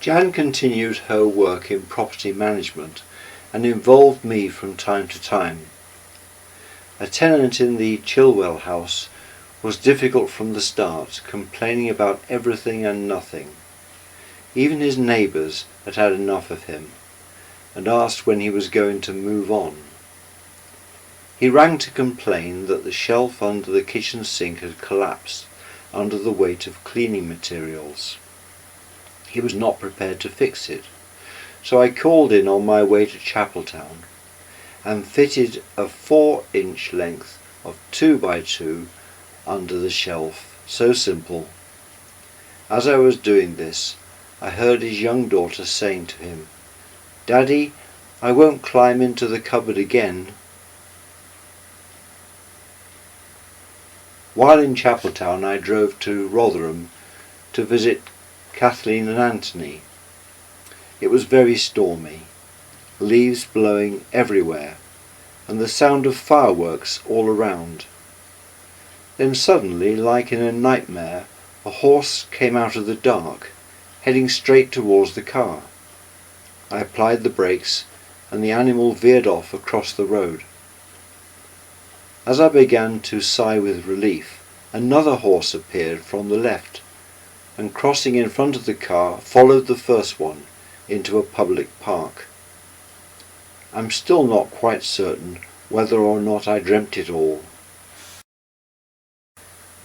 Jan continued her work in property management and involved me from time to time. A tenant in the Chilwell house was difficult from the start, complaining about everything and nothing. Even his neighbours had had enough of him and asked when he was going to move on. He rang to complain that the shelf under the kitchen sink had collapsed under the weight of cleaning materials. He was not prepared to fix it, so I called in on my way to Chapeltown and fitted a 4-inch length of 2x2 under the shelf. So simple. As I was doing this, I heard his young daughter saying to him, "Daddy, I won't climb into the cupboard again." While in Chapeltown, I drove to Rotherham to visit Kathleen and Anthony. It was very stormy, leaves blowing everywhere, and the sound of fireworks all around. Then suddenly, like in a nightmare, a horse came out of the dark, heading straight towards the car. I applied the brakes, and the animal veered off across the road. As I began to sigh with relief, another horse appeared from the left, and crossing in front of the car, followed the first one into a public park. I'm still not quite certain whether or not I dreamt it all.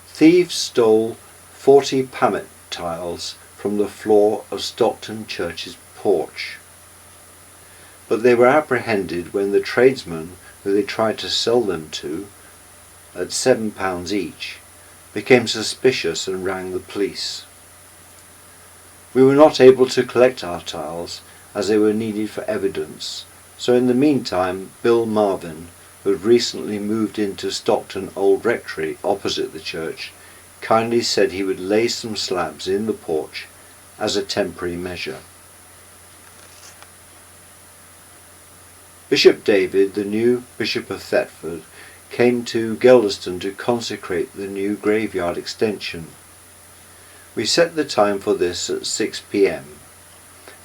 Thieves stole 40 Pamet tiles from the floor of Stockton Church's porch, but they were apprehended when the tradesman who they tried to sell them to, at £7 each, became suspicious and rang the police. We were not able to collect our tiles as they were needed for evidence, so in the meantime Bill Marvin, who had recently moved into Stockton Old Rectory opposite the church, kindly said he would lay some slabs in the porch as a temporary measure. Bishop David, the new Bishop of Thetford, came to Geldeston to consecrate the new graveyard extension. We set the time for this at 6 p.m,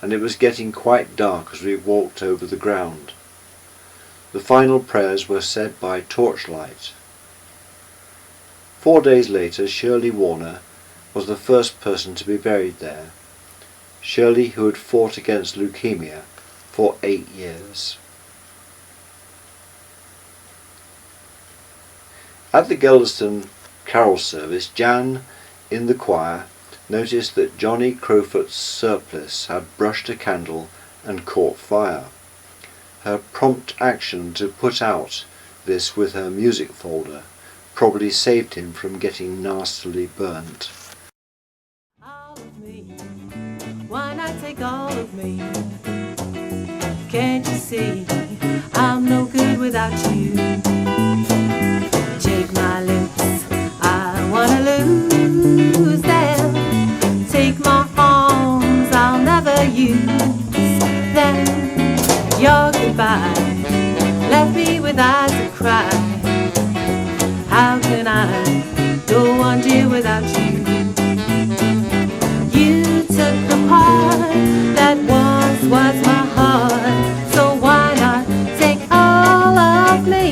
and it was getting quite dark as we walked over the ground. The final prayers were said by torchlight. 4 days later, Shirley Warner was the first person to be buried there. Shirley, who had fought against leukemia for 8 years. At the Geldeston carol service, Jan, in the choir, noticed that Johnny Crowfoot's surplice had brushed a candle and caught fire. Her prompt action to put out this with her music folder probably saved him from getting nastily burnt. All of me, why not take all of me? Can't you see I'm no good without you? Take my lips, I wanna lose them. Take my arms, I'll never use them. Your goodbye left me with eyes that cry. How can I go on, dear, without you? You took the part that once was my heart, so why not take all of me?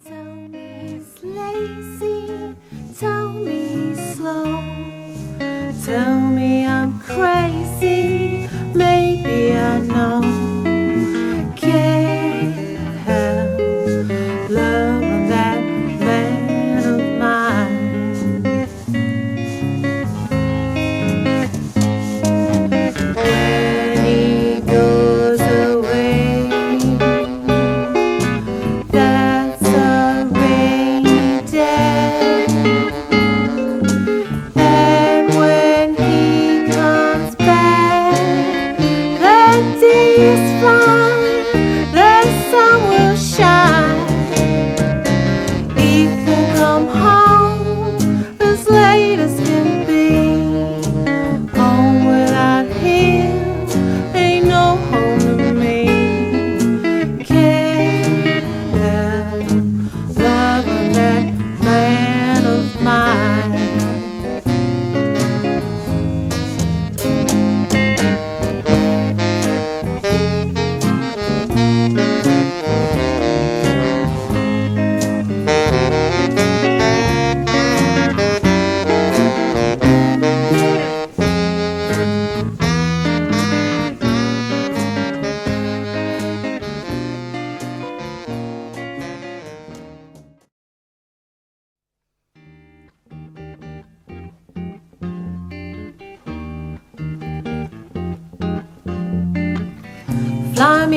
Tell me it's lazy, tell me slow, tell me I'm crazy, maybe I know. Can't help loving that man of mine. When he goes away, that's a rainy day. And when he comes back, the day is fine. There's someone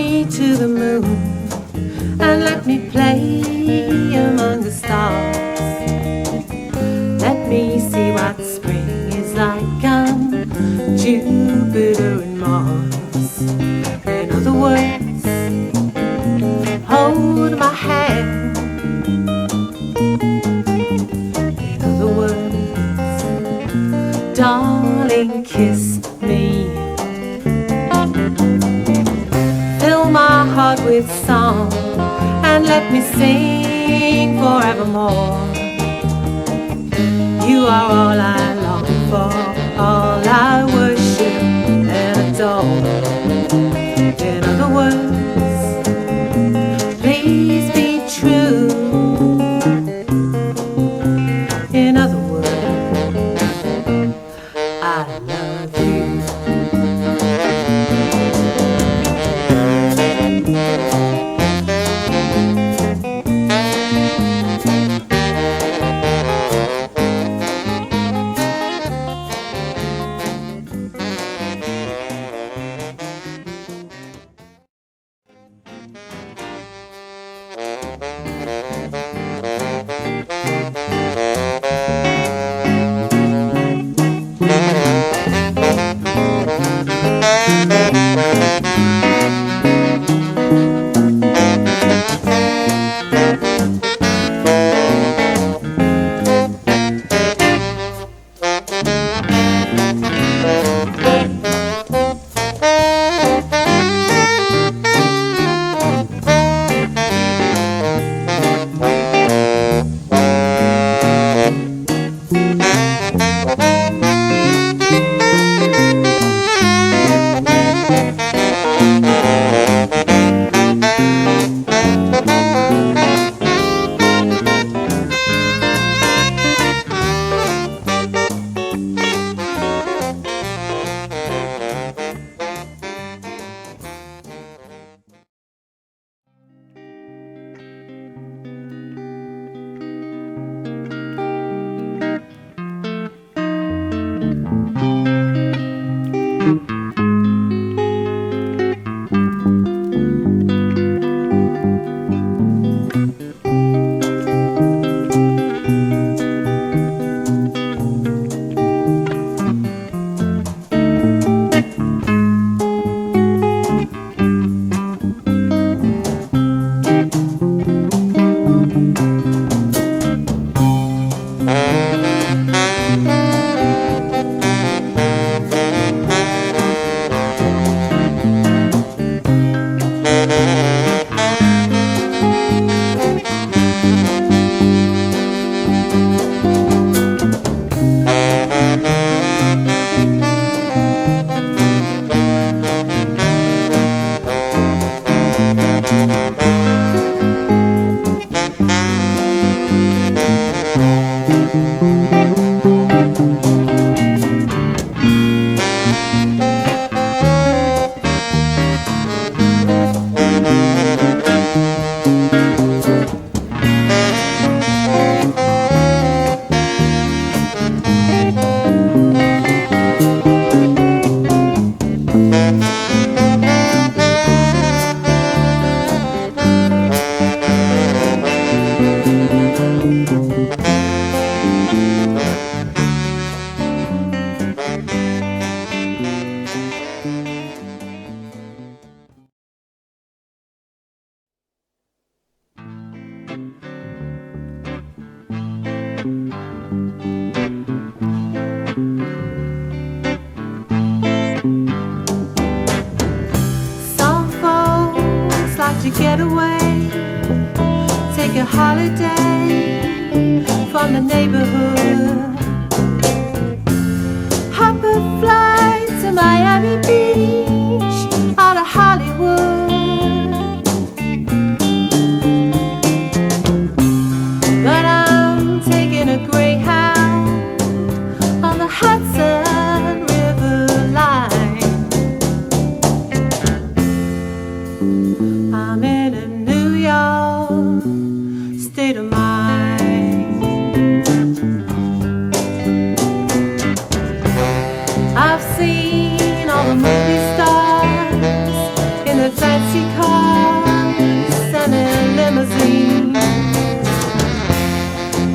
me to the moon and let me play among the stars. Let me see what spring is like on Jupiter and Mars. In other words, hold my hand. In other words, darling, kiss me. Fill my heart with song and let me sing forevermore. You are all I long for, all I worship and adore. In other words, please be true. In other words, I love you. to get away, take a holiday from the neighborhood, hop a flight to Miami Beach out of Hollywood. But I'm taking a Greyhound on the Hudson River line. I'm in a New York state of mind. I've seen all the movie stars in the fancy fancy cars and a limousine.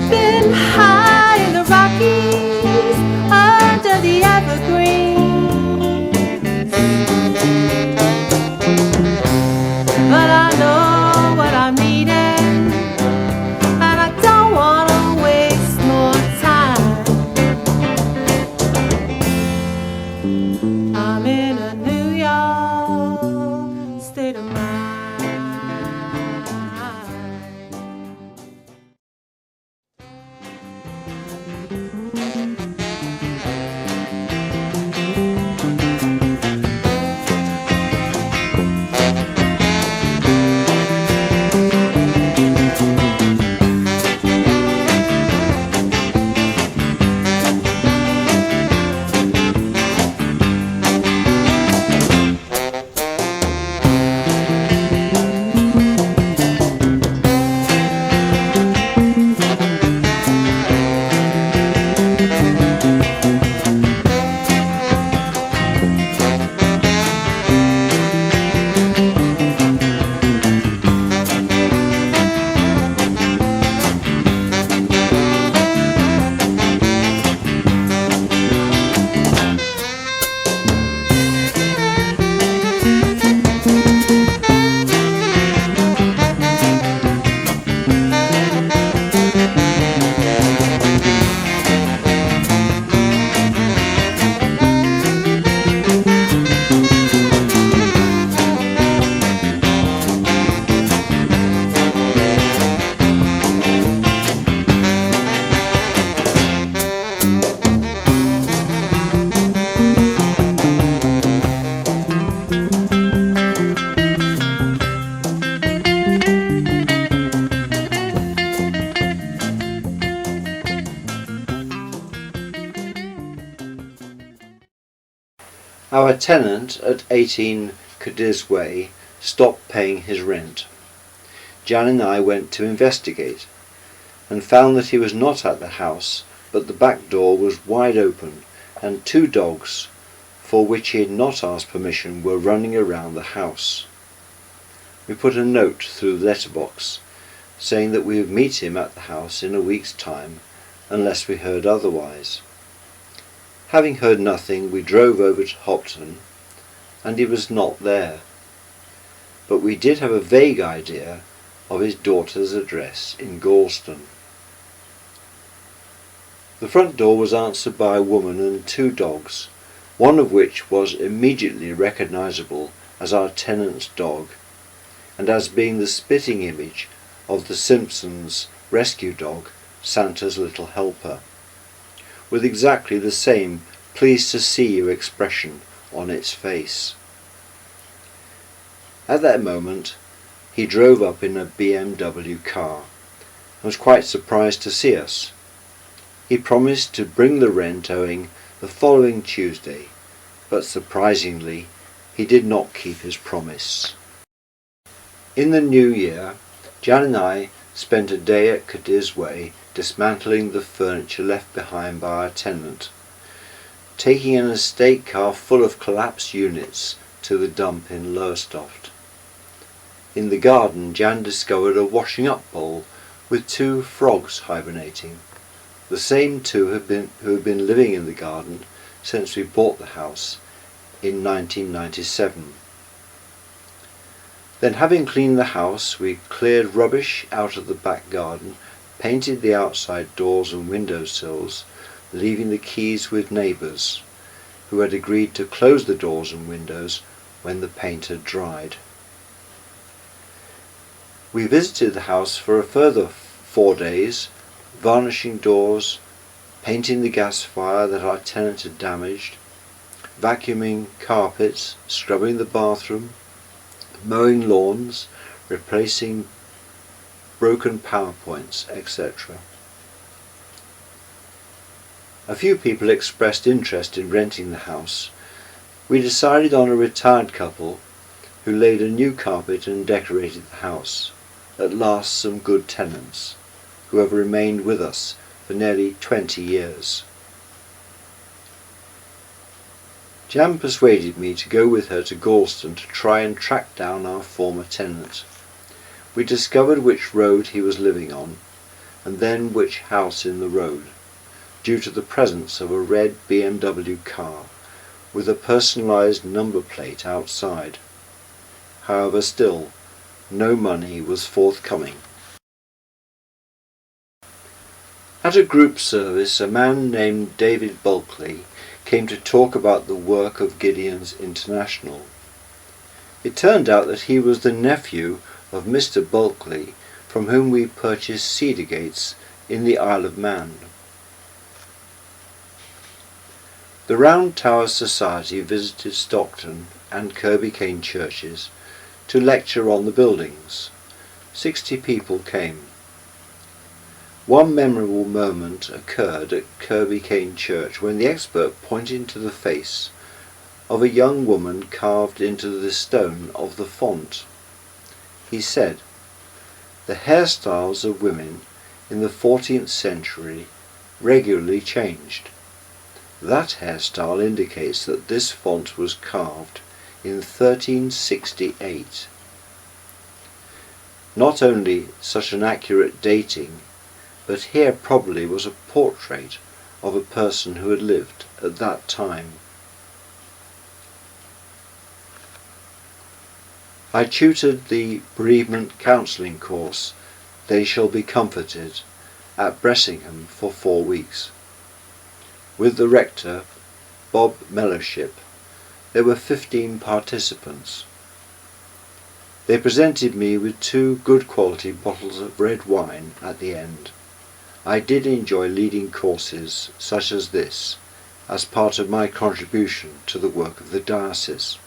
Been high in the Rockies under the evergreens, but I know what I'm needing, and I don't want to waste more time. I'm in a New York state of mind. Our tenant at 18 Cadiz Way stopped paying his rent. Jan and I went to investigate and found that he was not at the house, but the back door was wide open and 2 dogs, for which he had not asked permission, were running around the house. We put a note through the letterbox saying that we would meet him at the house in a week's time unless we heard otherwise. Having heard nothing, we drove over to Hopton, and he was not there. But we did have a vague idea of his daughter's address in Galston. The front door was answered by a woman and 2 dogs, one of which was immediately recognisable as our tenant's dog, and as being the spitting image of the Simpsons' rescue dog, Santa's Little Helper, with exactly the same pleased to see you expression on its face. At that moment he drove up in a BMW car and was quite surprised to see us. He promised to bring the rent owing the following Tuesday, but surprisingly he did not keep his promise. In the new year, Jan and I spent a day at Cadiz Way dismantling the furniture left behind by our tenant, taking an estate car full of collapsed units to the dump in Lowestoft. In the garden, Jan discovered a washing up bowl with 2 frogs hibernating, the same 2 who had been living in the garden since we bought the house in 1997. Then, having cleaned the house, we cleared rubbish out of the back garden, painted the outside doors and windowsills, leaving the keys with neighbours, who had agreed to close the doors and windows when the paint had dried. We visited the house for a further 4 days, varnishing doors, painting the gas fire that our tenant had damaged, vacuuming carpets, scrubbing the bathroom, mowing lawns, replacing broken power points, etc. A few people expressed interest in renting the house. We decided on a retired couple who laid a new carpet and decorated the house. At last, some good tenants who have remained with us for nearly 20 years. Jan persuaded me to go with her to Galston to try and track down our former tenant. We discovered which road he was living on, and then which house in the road, due to the presence of a red BMW car with a personalised number plate outside. However, still, no money was forthcoming. At a group service, a man named David Bulkley came to talk about the work of Gideon's International. It turned out that he was the nephew of Mr. Bulkley, from whom we purchased cedar gates in the Isle of Man. The Round Tower Society visited Stockton and Kirby Cane churches to lecture on the buildings. 60 people came. One memorable moment occurred at Kirby Cane Church when the expert pointed to the face of a young woman carved into the stone of the font. He said, "The hairstyles of women in the 14th century regularly changed. That hairstyle indicates that this font was carved in 1368. Not only such an accurate dating, but here probably was a portrait of a person who had lived at that time." I tutored the bereavement counselling course, They Shall Be Comforted, at Bressingham for 4 weeks. With the rector, Bob Mellowship, there were 15 participants. They presented me with 2 good quality bottles of red wine at the end. I did enjoy leading courses such as this as part of my contribution to the work of the diocese,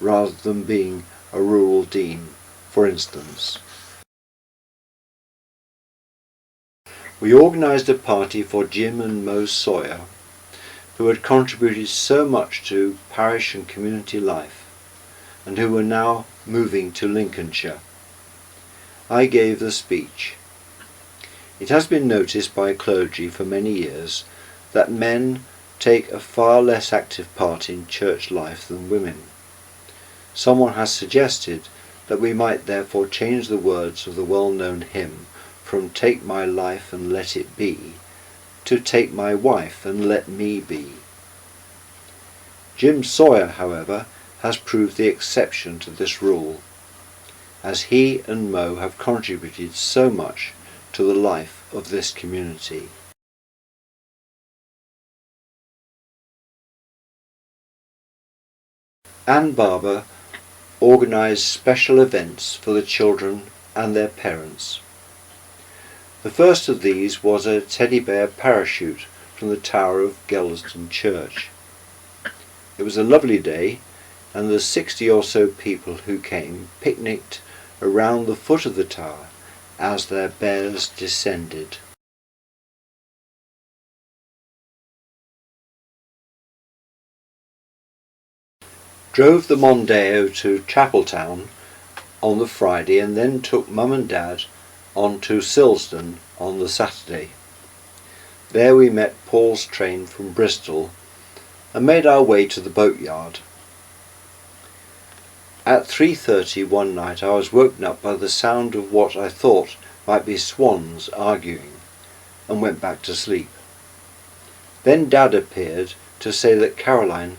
rather than being a rural dean, for instance. We organised a party for Jim and Mo Sawyer, who had contributed so much to parish and community life, and who were now moving to Lincolnshire. I gave the speech. It has been noticed by clergy for many years that men take a far less active part in church life than women. Someone has suggested that we might therefore change the words of the well-known hymn from "Take my life and let it be" to "Take my wife and let me be." Jim Sawyer, however, has proved the exception to this rule, as he and Mo have contributed so much to the life of this community. Ann Barber organised special events for the children and their parents. The first of these was a teddy bear parachute from the tower of Gelston Church. It was a lovely day, and the 60 or so people who came picnicked around the foot of the tower as their bears descended. Drove the Mondeo to Chapeltown on the Friday and then took Mum and Dad on to Silsden on the Saturday. There we met Paul's train from Bristol and made our way to the boatyard. At 3:30 one night I was woken up by the sound of what I thought might be swans arguing, and went back to sleep. Then Dad appeared to say that Caroline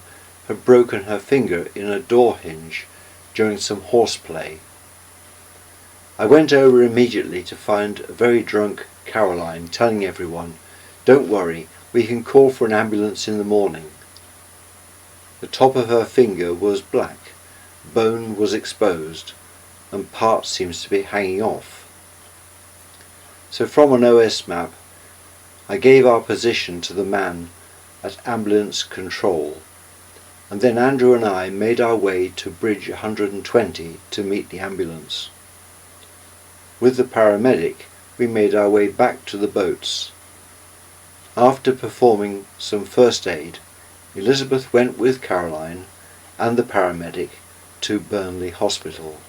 had broken her finger in a door hinge during some horseplay. I went over immediately to find a very drunk Caroline telling everyone, "Don't worry, we can call for an ambulance in the morning." The top of her finger was black, bone was exposed, and part seems to be hanging off. So from an OS map, I gave our position to the man at ambulance control, and then Andrew and I made our way to Bridge 120 to meet the ambulance. With the paramedic, we made our way back to the boats. After performing some first aid, Elizabeth went with Caroline and the paramedic to Burnley Hospital.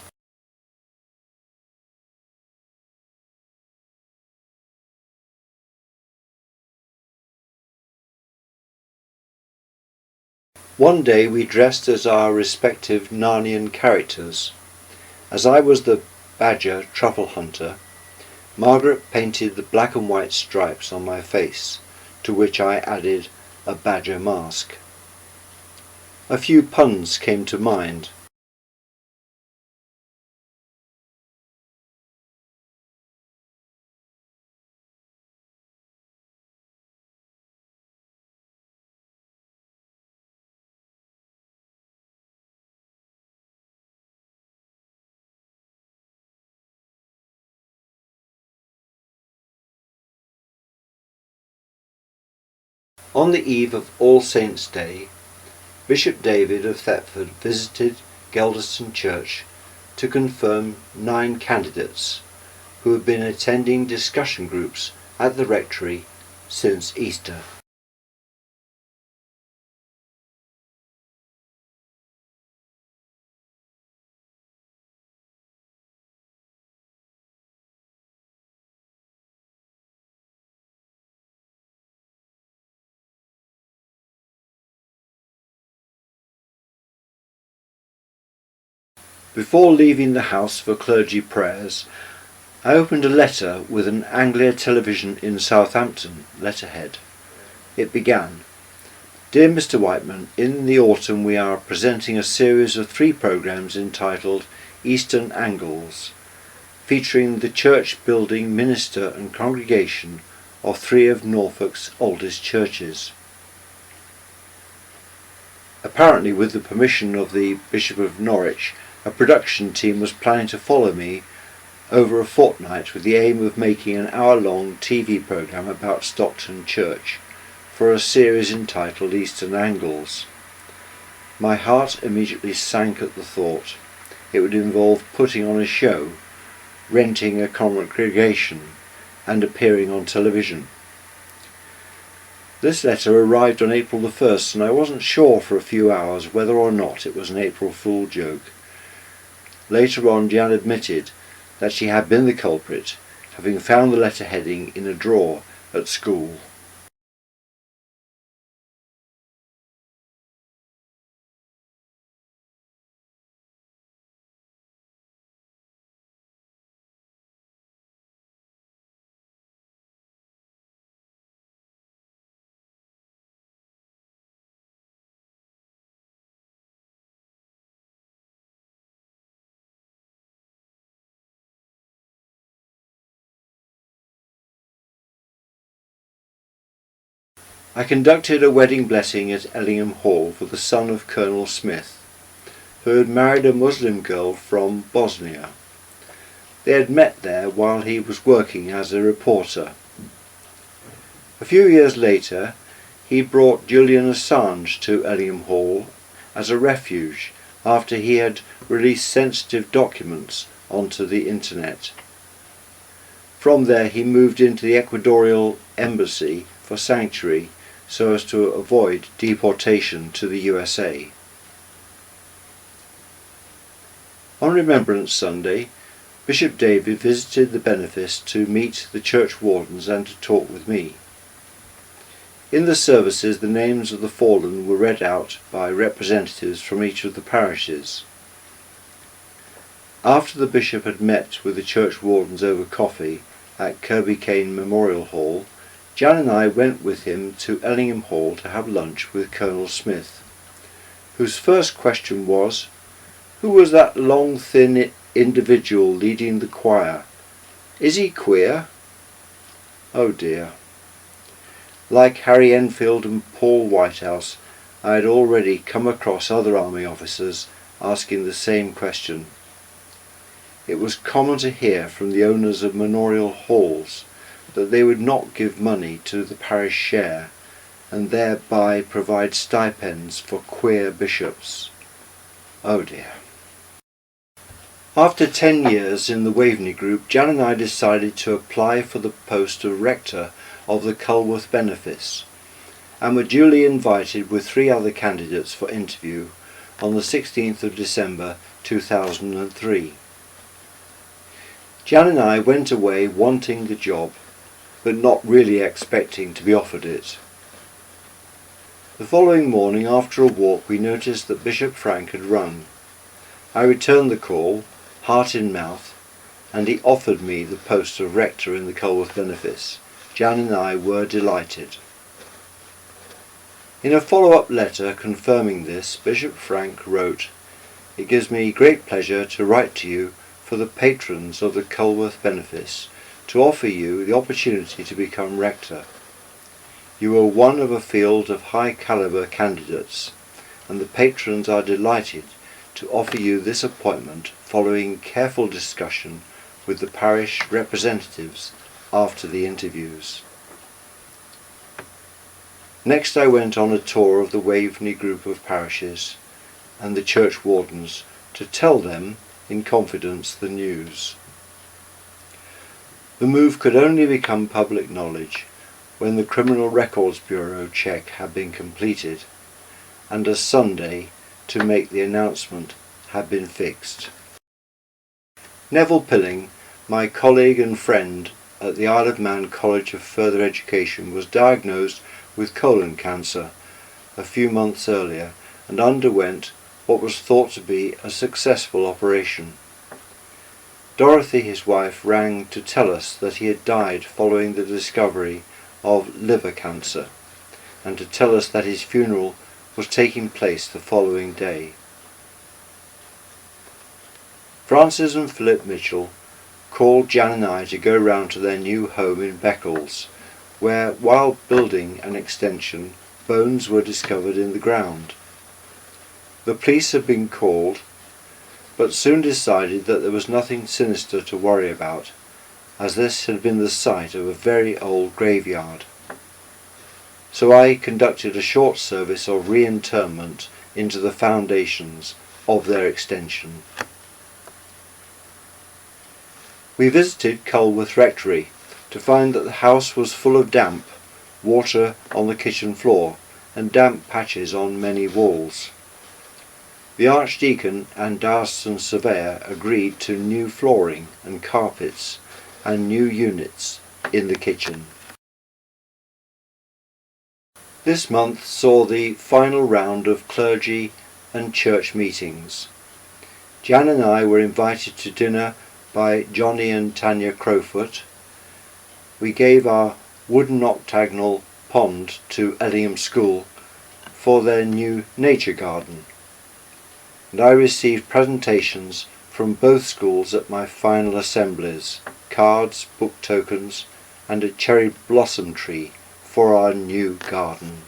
One day we dressed as our respective Narnian characters. As I was the badger truffle hunter, Margaret painted the black and white stripes on my face, to which I added a badger mask. A few puns came to mind. On the eve of All Saints' Day, Bishop David of Thetford visited Gelderston Church to confirm 9 candidates who had been attending discussion groups at the rectory since Easter. Before leaving the house for clergy prayers, I opened a letter with an Anglia Television in Southampton letterhead. It began, "Dear Mr. Whiteman, in the autumn we are presenting a series of 3 programmes entitled Eastern Angles, featuring the church building, minister and congregation of 3 of Norfolk's oldest churches. Apparently, with the permission of the Bishop of Norwich, a production team was planning to follow me over a fortnight with the aim of making an hour-long TV programme about Stockton Church for a series entitled Eastern Angles. My heart immediately sank at the thought. It would involve putting on a show, renting a congregation and appearing on television. This letter arrived on April the 1st and I wasn't sure for a few hours whether or not it was an April Fool joke. Later on, Jan admitted that she had been the culprit, having found the letter heading in a drawer at school. I conducted a wedding blessing at Ellingham Hall for the son of Colonel Smith, who had married a Muslim girl from Bosnia. They had met there while he was working as a reporter. A few years later, he brought Julian Assange to Ellingham Hall as a refuge after he had released sensitive documents onto the internet. From there he moved into the Ecuadorian embassy for sanctuary so as to avoid deportation to the USA. On Remembrance Sunday, Bishop David visited the benefice to meet the church wardens and to talk with me. In the services, the names of the fallen were read out by representatives from each of the parishes. After the bishop had met with the church wardens over coffee at Kirby Kane Memorial Hall, Jan and I went with him to Ellingham Hall to have lunch with Colonel Smith, whose first question was, "Who was that long, thin individual leading the choir? Is he queer?" Oh dear. Like Harry Enfield and Paul Whitehouse, I had already come across other army officers asking the same question. It was common to hear from the owners of manorial halls that they would not give money to the parish share and thereby provide stipends for queer bishops. Oh dear. After 10 years in the Waveney group, Jan and I decided to apply for the post of rector of the Culworth benefice and were duly invited with 3 other candidates for interview on the 16th of December 2003. Jan and I went away wanting the job, but not really expecting to be offered it. The following morning, after a walk, we noticed that Bishop Frank had rung. I returned the call, heart in mouth, and he offered me the post of rector in the Culworth benefice. Jan and I were delighted. In a follow-up letter confirming this, Bishop Frank wrote, "It gives me great pleasure to write to you for the patrons of the Culworth benefice to offer you the opportunity to become rector. You are one of a field of high calibre candidates, and the patrons are delighted to offer you this appointment following careful discussion with the parish representatives after the interviews." Next I went on a tour of the Waveney group of parishes and the church wardens to tell them in confidence the news. The move could only become public knowledge when the Criminal Records Bureau check had been completed and a Sunday to make the announcement had been fixed. Neville Pilling, my colleague and friend at the Isle of Man College of Further Education, was diagnosed with colon cancer a few months earlier and underwent what was thought to be a successful operation. Dorothy, his wife, rang to tell us that he had died following the discovery of liver cancer, and to tell us that his funeral was taking place the following day. Francis and Philip Mitchell called Jan and I to go round to their new home in Beccles, where, while building an extension, bones were discovered in the ground. The police had been called, but soon decided that there was nothing sinister to worry about, as this had been the site of a very old graveyard. So I conducted a short service of reinterment into the foundations of their extension. We visited Culworth Rectory to find that the house was full of damp, water on the kitchen floor, and damp patches on many walls. The Archdeacon and diocesan surveyor agreed to new flooring and carpets and new units in the kitchen. This month saw the final round of clergy and church meetings. Jan and I were invited to dinner by Johnny and Tanya Crowfoot. We gave our wooden octagonal pond to Ellingham School for their new nature garden, and I received presentations from both schools at my final assemblies, cards, book tokens, and a cherry blossom tree for our new garden.